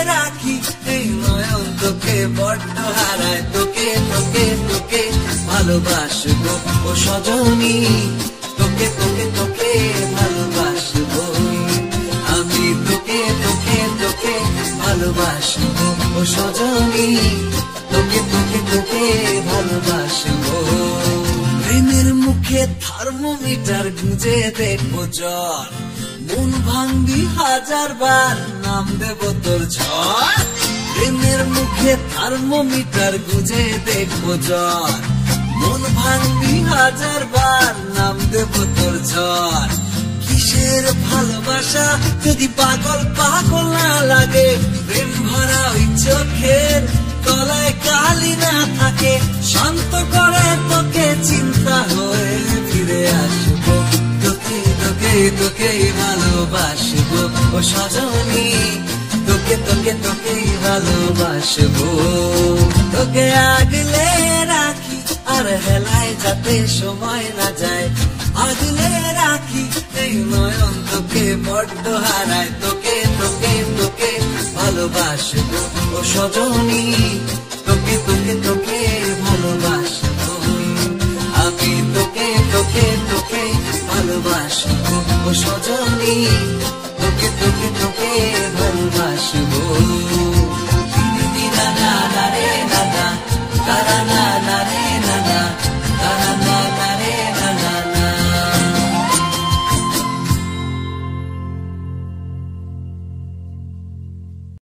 রাখি এই নয়ন তোকে বড্ড হারায় তোকে তোকে তোকে ভালোবাসবো ও সজনী তোকে তোকে তোকে ভালোবাসবো আমি তোকে তোকে তোকে ভালোবাসবো ও সজনী তোকে তোকে তোকে ভালোবাসবো প্রেমের মুখে থার্মোমিটার গুঁজে দেখবো জ্বর মন ভাঙবি হাজার বার নাম দেব তোর ঝড় প্রেমের মুখে থার্মোমিটার গুঁজে দেখবো জ্বর মন ভাঙবি হাজার বার নাম দেব তোর ঝড় কিসের ভালোবাসা যদি পাগল পাগল না লাগে প্রেম ভরা ওই চোখের তলায় কালি না থাকে শান্ত করে তোকে চিন্তা হয়ে ফিরে আসবো তোকে তোকে তোকে ভালোবাসবো ও সজনী তোকে তোকে তোকে ভালোবাসবো তোকে আগলে রাখি আর হেলায় যাতে সময় না যায় আগলে রাখি এই নয়ন তোকে বড্ড হারায় তোকে তোকে তোকে ভালোবাসবো ও সজনী